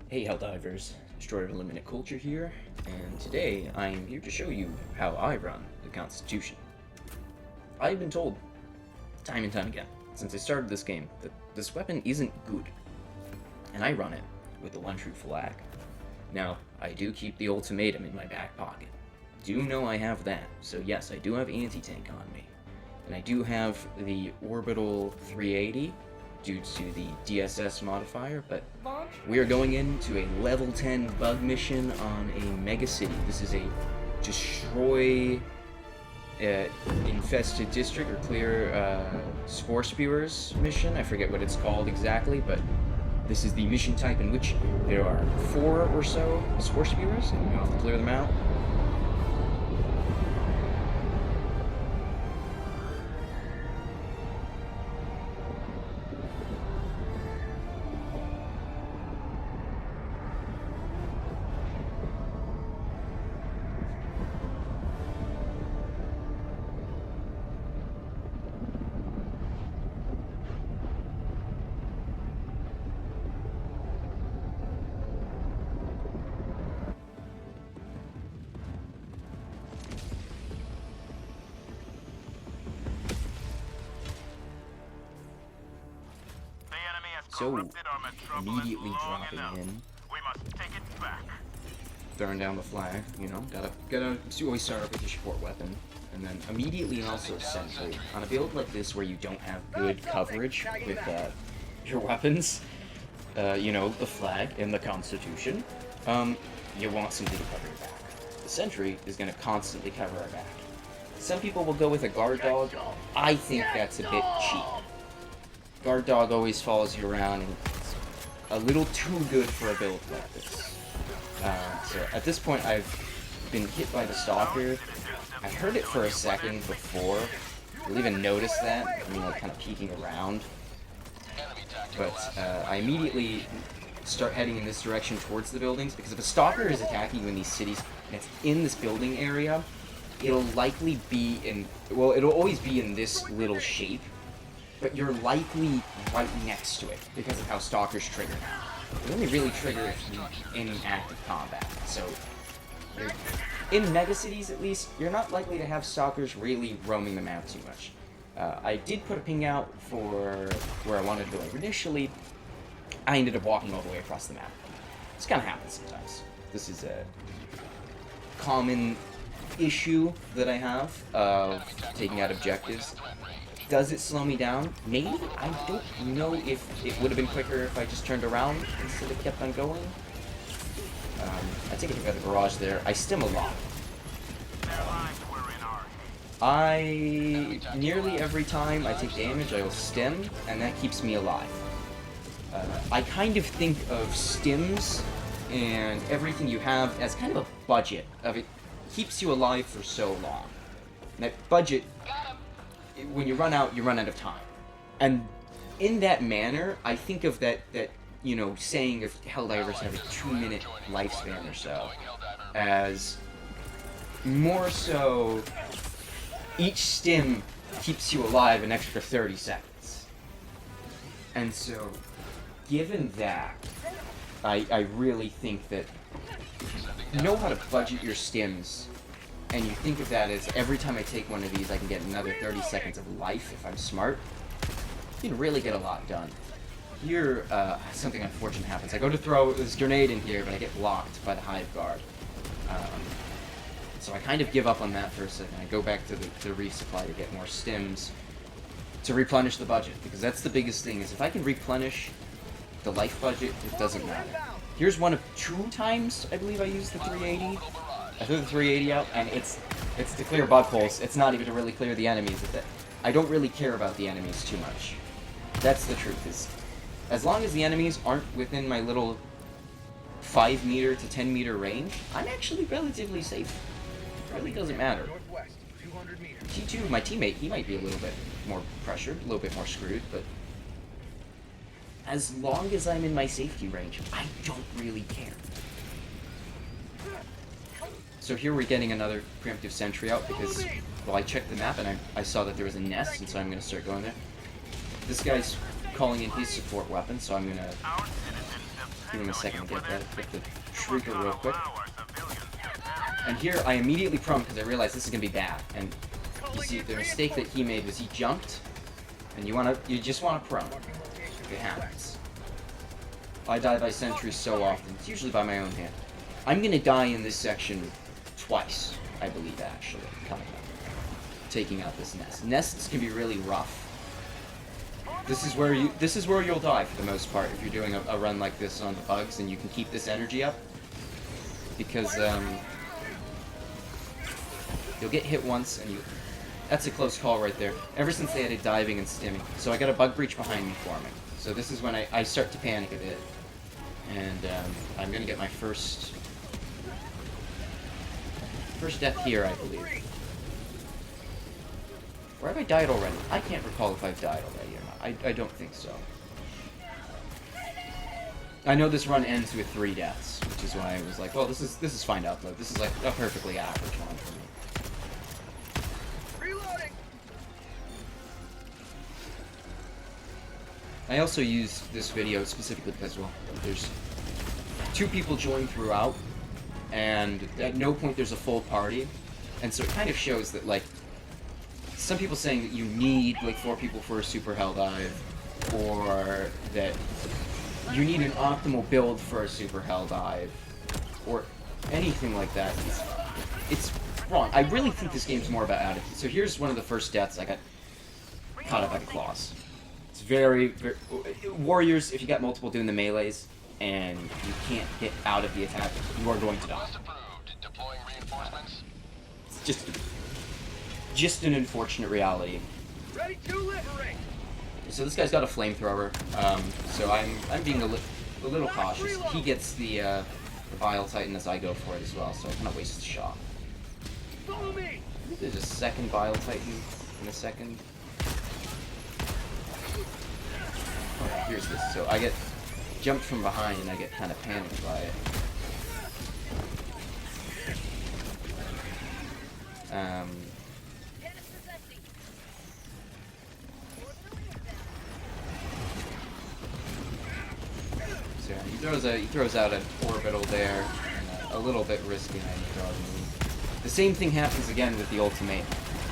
Hey Helldivers, Destroyer of Eliminate Culture here, and today I am here to show you how I run the Constitution. I've been told, time and time again, since I started this game, that this weapon isn't good, and I run it with the one true flag. Now, I do keep the ultimatum in my back pocket. Do know I have that, so yes, I do have anti-tank on me. And I do have the Orbital 380, due to the DSS modifier, but we are going into a level 10 bug mission on a mega city. This is a destroy infested district or clear spore spewers mission. I forget what it's called exactly, but this is the mission type in which there are 4 or so spore spewers, and we have to clear them out. So, immediately dropping in, throwing down the flag, you know, gotta always start off with your support weapon, and then immediately also sentry. On a build like this where you don't have good coverage with your weapons, you know, the flag and the Constitution, you want something to cover your back. The sentry is gonna constantly cover our back. Some people will go with a guard dog. I think that's a bit cheap. Guard dog always follows you around, and it's a little too good for a build like this. So at this point, I've been hit by the stalker. I heard it for a second before. I didn't even notice that. I mean, like kind of peeking around. But I immediately start heading in this direction towards the buildings, because if a stalker is attacking you in these cities and it's in this building area, it'll likely be in, well, it'll always be in this little shape. But you're likely right next to it because of how stalkers trigger now. They only really trigger if you're in active combat. So, in megacities at least, you're not likely to have stalkers really roaming them out too much. I did put a ping out for where I wanted to go initially. I ended up walking all the way across the map. This kind of happens sometimes. This is a common issue that I have of taking out objectives. Does it slow me down? Maybe? I don't know if it would have been quicker if I just turned around instead of kept on going. I take a look at the garage there. I stim a lot. Nearly every time I take damage, I will stim, and that keeps me alive. I kind of think of stims and everything you have as kind of a budget of it keeps you alive for so long. And that budget, when you run out of time. And in that manner, I think of that you know, saying of Helldivers have a 2-minute lifespan or so, as more so each stim keeps you alive an extra 30 seconds. And so, given that, I really think that you know how to budget your stims, and you think of that as every time I take one of these I can get another 30 seconds of life if I'm smart, you can really get a lot done. Here, something unfortunate happens. I go to throw this grenade in here, but I get blocked by the hive guard. So I kind of give up on that for a second. I go back to the resupply to get more stims to replenish the budget, because that's the biggest thing, is if I can replenish the life budget, it doesn't matter. Here's one of 2 times I believe I used the 380. I threw the 380 out, and it's to clear bug holes. It's not even to really clear the enemies. I don't really care about the enemies too much. That's the truth. Is as long as the enemies aren't within my little 5 meter to 10 meter range, I'm actually relatively safe. It really doesn't matter. T2, my teammate, he might be a little bit more pressured, a little bit more screwed, but as long as I'm in my safety range, I don't really care. So here we're getting another preemptive sentry out because, well, I checked the map and I saw that there was a nest, and so I'm going to start going there. This guy's calling in his support weapon, so I'm going to Give him a second to get the Shrieker real quick. And here, I immediately prone because I realized this is going to be bad. And you see, the mistake that he made was he jumped, and you just want to prone. It happens. I die by sentry so often. It's usually by my own hand. I'm going to die in this section twice, I believe, actually, coming up. Taking out this nest. Nests can be really rough. This is where you'll die for the most part if you're doing a run like this on the bugs and you can keep this energy up. Because you'll get hit once and that's a close call right there. Ever since they added diving and stimming. So I got a bug breach behind me forming. So this is when I start to panic a bit. And I'm gonna get my first death here, I believe. Or have I died already? I can't recall if I've died already or not. I don't think so. I know this run ends with 3 deaths, which is why I was like, well, this is fine to upload. This is like a perfectly average one for me. Reloading. I also use this video specifically because, well, there's 2 people join throughout, and at no point there's a full party, and so it kind of shows that, like, some people saying that you need, like, 4 people for a super hell dive, or that you need an optimal build for a super hell dive, or anything like that. It's wrong. I really think this game's more about attitude. So here's one of the first deaths. I got caught up by the claws. It's very... Warriors, if you got multiple doing the melees, and you can't get out of the attack, you are going to die. It's just an unfortunate reality. Ready to liberate. So this guy's got a flamethrower, so I'm being a little cautious. He gets the Vile Titan as I go for it as well, so I kind of waste the shot. Follow me. I think there's a second Vile Titan in a second. Oh, here's this. So I get jumped from behind and I get kind of panicked by it. So he throws out an orbital there, and a little bit risky. The same thing happens again with the ultimate.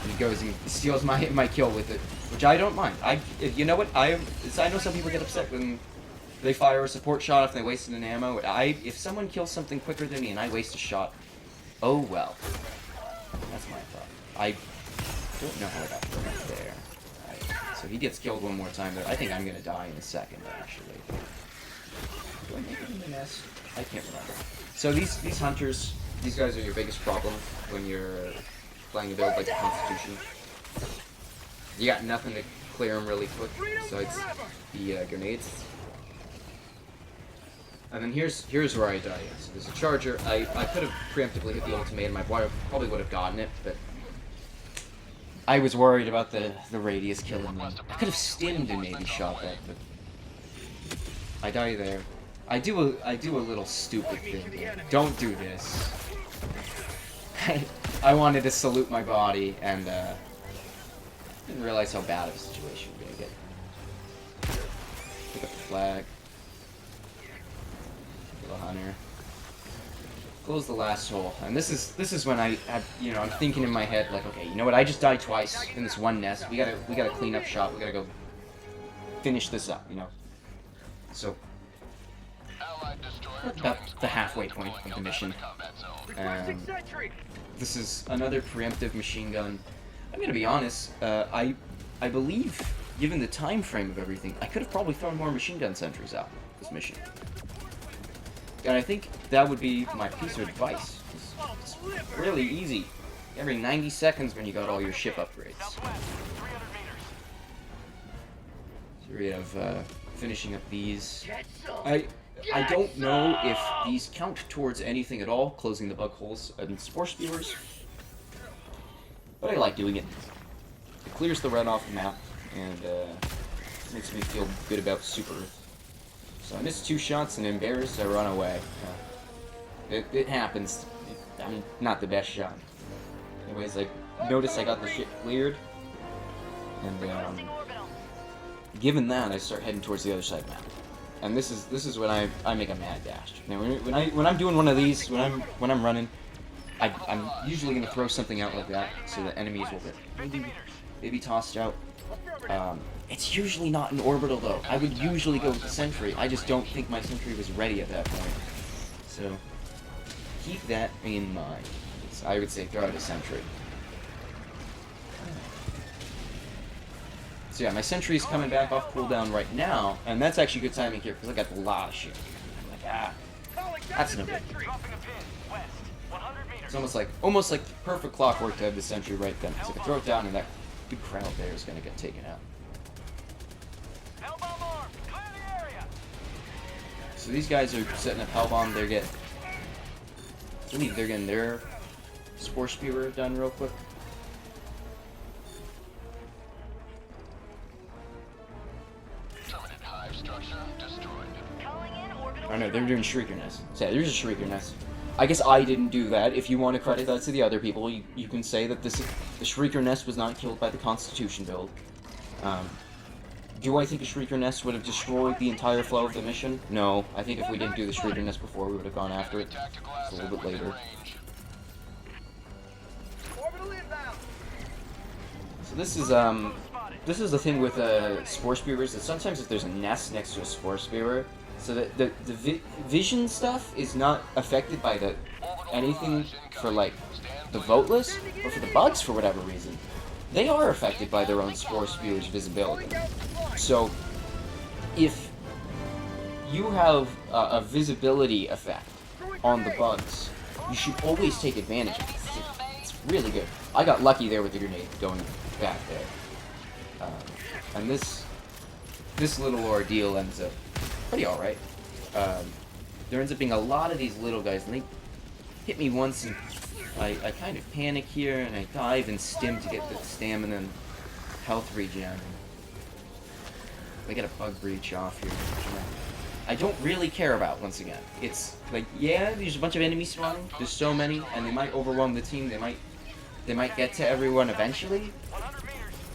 He goes and steals my kill with it, which I don't mind. You know what? I know some people get upset when they fire a support shot if they wasted an ammo. If someone kills something quicker than me and I waste a shot, oh well. That's my problem. I don't know how I got thrown up there. So he gets killed one more time there. I think I'm gonna die in a second, actually. Do I make it in the nest? I can't remember. So these hunters, these guys are your biggest problem when you're playing a build like the Constitution. You got nothing to clear them really quick besides the grenades. And then here's where I die. So there's a charger. I could have preemptively hit the ultimate and my boy probably would have gotten it, but I was worried about the radius killing me. I could have stimmed and maybe shot that, but I die there. I do a little stupid thing. Don't do this. I wanted to salute my body and didn't realize how bad of a situation we're gonna get. Pick up the flag. Kill a hunter. Close the last hole. And this is when I'm thinking in my head like, okay, you know what? I just died twice in this one nest. We gotta clean up shop. We gotta go finish this up, you know. So about the halfway point of the mission. This is another preemptive machine gun. I'm gonna be honest. I believe, given the time frame of everything, I could have probably thrown more machine gun sentries out this mission. And I think that would be my piece of advice. It's really easy. Every 90 seconds when you got all your ship upgrades. So we have finishing up these. I don't know if these count towards anything at all, closing the bug holes and spore spewers, but I like doing it. It clears the run off the map, and makes me feel good about Super Earth. So I missed 2 shots and embarrassed, I run away. It happens. I mean, not the best shot. Anyways, I noticed I got the shit cleared, and given that, I start heading towards the other side of the map. And this is when I make a mad dash. Now when I'm doing one of these, when I'm running, I'm usually gonna throw something out like that so that enemies will get maybe tossed out. It's usually not an orbital though. I would usually go with the sentry. I just don't think my sentry was ready at that point. So keep that in mind. So I would say throw out a sentry. So yeah, my sentry's coming back off cooldown right now, and that's actually good timing here because I got a lot of shit. I'm like, that's no good. It's almost like perfect clockwork to have the sentry right then. So I can throw it down, and that big crowd there is gonna get taken out. So these guys are setting up Hellbomb. They're getting their Spore Spewer done real quick. Oh no, they're doing Shrieker Nest. So yeah, there's a Shrieker Nest. I guess I didn't do that. If you want to credit that to the other people, you can say that the Shrieker Nest was not killed by the Constitution build. Do I think a Shrieker Nest would have destroyed the entire flow of the mission? No. I think if we didn't do the Shrieker Nest before, we would have gone after it. It's a little bit later. So this is the thing with Spore Spewers, that sometimes if there's a nest next to a Spore Spewer, so that the vision stuff is not affected by anything for like the voteless, but for the bugs for whatever reason, they are affected by their own Spore Spewer's visibility. So if you have a visibility effect on the bugs, you should always take advantage of it. It's really good. I got lucky there with the grenade going back there, and this little ordeal ends up pretty alright. There ends up being a lot of these little guys, and they hit me once, and I kind of panic here, and I dive and stim to get the stamina and health regen. I get a bug breach off here, which I don't really care about, once again. It's like, yeah, there's a bunch of enemies spawning, there's so many, and they might overwhelm the team, they might get to everyone eventually,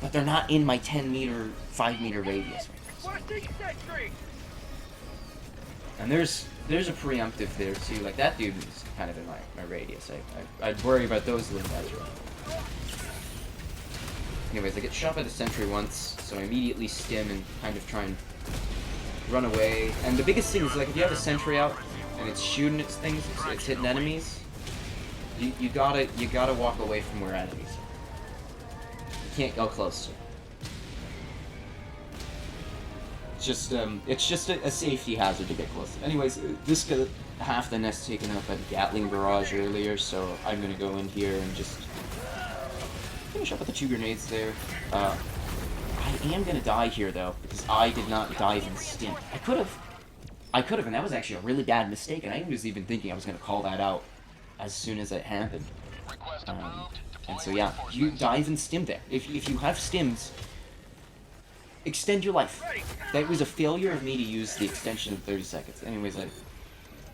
but they're not in my 10-meter, 5-meter radius right now. And there's a preemptive there too. Like that dude is kind of in my radius. I'd worry about those little guys. Anyways, I get shot by the sentry once, so I immediately stim and kind of try and run away. And the biggest thing is, like, if you have a sentry out and it's shooting its things, it's hitting enemies, you gotta walk away from where enemies are. You can't go close to them. It's just a safety hazard to get close. Anyways, this got half the nest taken up at Gatling Barrage earlier, so I'm gonna go in here and just finish up with the 2 grenades there. I am gonna die here though, because I did not dive and stim. I could have, and that was actually a really bad mistake, and I was even thinking I was gonna call that out as soon as it happened. And so yeah, you dive and stim there. If you have stims, extend your life. That was a failure of me to use the extension of 30 seconds. Anyways, I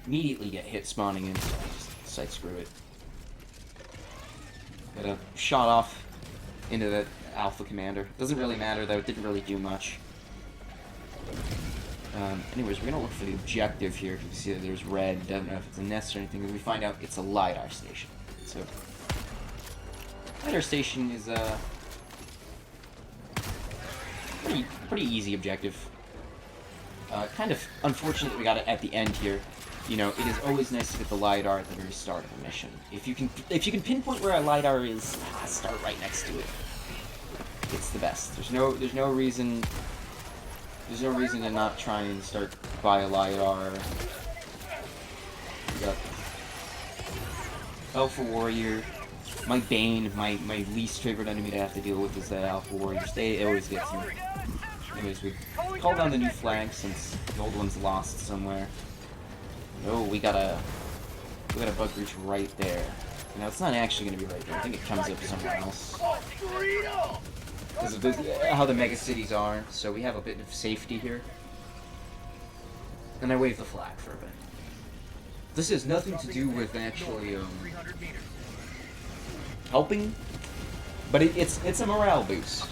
immediately get hit spawning in, so I just decide screw it. Got a shot off into the Alpha Commander. Doesn't really matter though, it didn't really do much. Anyways, we're gonna look for the objective here. You can see that there's red, doesn't know if it's a nest or anything, and we find out it's a LiDAR station. So, LiDAR station is pretty easy objective. Kind of unfortunate that we got it at the end here. You know, it is always nice to get the LiDAR at the very start of a mission. If you can pinpoint where a LiDAR is, start right next to it. It's the best. There's no reason to not try and start by a LiDAR. We got Alpha Warrior. My bane, my least favorite enemy to have to deal with is the Alpha Warriors. They always get me. Anyways, we call down the new flag since the old one's lost somewhere. Oh, we got a bug breach right there. Now it's not actually gonna be right there. I think it comes up somewhere else. Because of how the mega cities are, so we have a bit of safety here. And I wave the flag for a bit. This has nothing to do with actually helping, but it's a morale boost.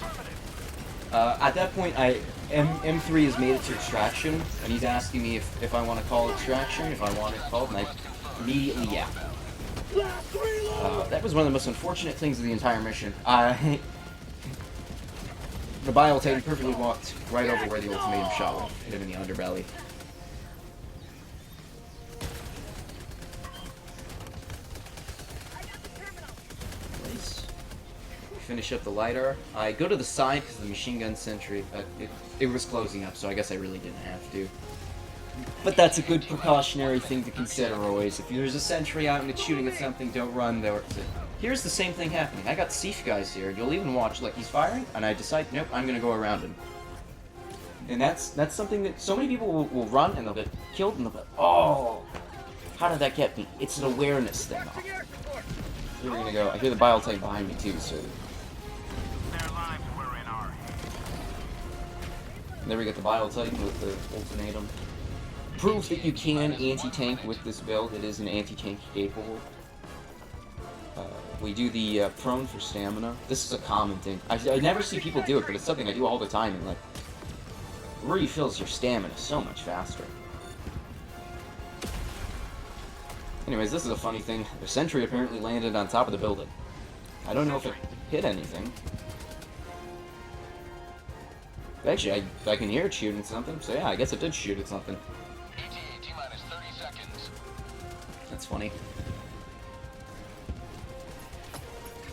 At that point, M3 has made it to extraction, and he's asking me if I want to call extraction, if I want it called, and I immediately, yeah. That was one of the most unfortunate things of the entire mission. The Bile Titan perfectly walked right over where the ultimatum shot would hit him in the underbelly. Nice. Finish up the lidar. I go to the side because the machine gun sentry, it was closing up, so I guess I really didn't have to. But that's a good precautionary thing to consider always. If there's a sentry out and it's shooting at something, don't run there. Here's the same thing happening. I got Seif guys here. You'll even watch, like, he's firing, and I decide, nope, I'm gonna go around him. And that's something that so many people will run, and they'll get killed, and they'll be like, oh, how did that get me? It's an awareness thing. Here we're gonna go. I hear the Bile Titan behind me, too, so... And there we get the Bile Titan with the ultimatum. Proof that you can anti-tank with this build. It is an anti-tank capable. We do the prone for stamina. This is a common thing. I never see people do it, but it's something I do all the time, and like, it really fills your stamina so much faster. Anyways, this is a funny thing. The sentry apparently landed on top of the building. I don't know if it hit anything. Actually, I can hear it shooting something, so yeah, I guess it did shoot at something. T-minus 30 seconds. That's funny.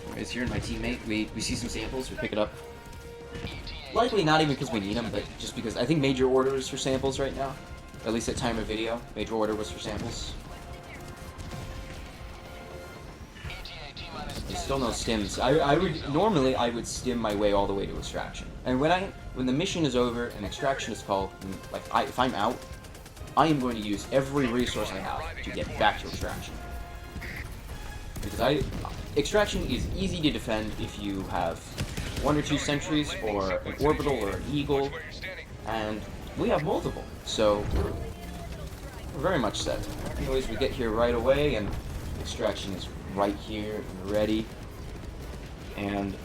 Anyways, here my teammate, we see some samples, we pick it up. Likely not even because we need them, but just because I think major order is for samples right now. At least at time of video, major order was for samples. There's still no stims. Normally I would stim my way all the way to extraction. And when the mission is over and extraction is called, and if I'm out, I am going to use every resource I have to get back to extraction. Because extraction is easy to defend if you have 1 or 2 sentries, or an orbital, or an eagle, and we have multiple, so we're very much set. Anyways, we get here right away, and extraction is right here and ready. And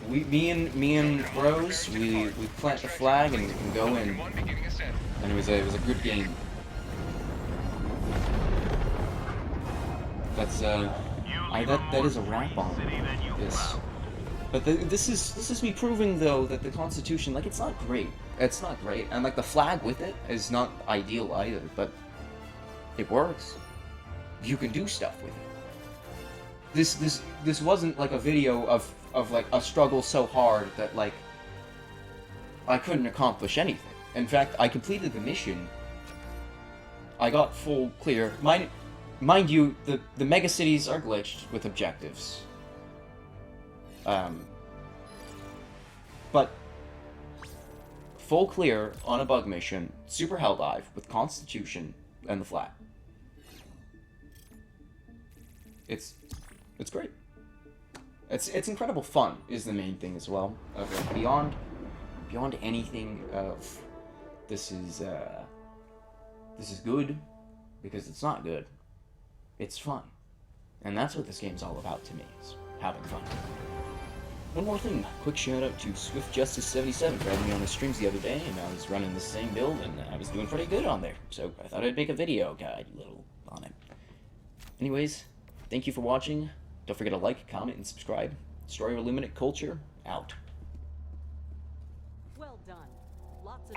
me and Rose, we plant the flag and we can go in, and it was a good game. That's that is a wrap on this. But this is me proving though that the Constitution, like, it's not great. It's not great, and like the flag with it is not ideal either. But it works. You can do stuff with it. This wasn't like a video of like a struggle so hard that like I couldn't accomplish anything. In fact, I completed the mission. I got full clear. Mind you, the megacities are glitched with objectives. But full clear on a bug mission, super Helldive with Constitution and the flag. It's great. It's incredible fun is the main thing as well. Okay, beyond anything of this is good, because it's not good. It's fun. And that's what this game's all about to me, is having fun. One more thing, quick shout out to SwiftJustice77 for having me on his streams the other day, and I was running the same build, and I was doing pretty good on there, so I thought I'd make a video guide little on it. Anyways, thank you for watching. Don't forget to like, comment, and subscribe. Story of Illuminate Culture, out. Well done. Lots of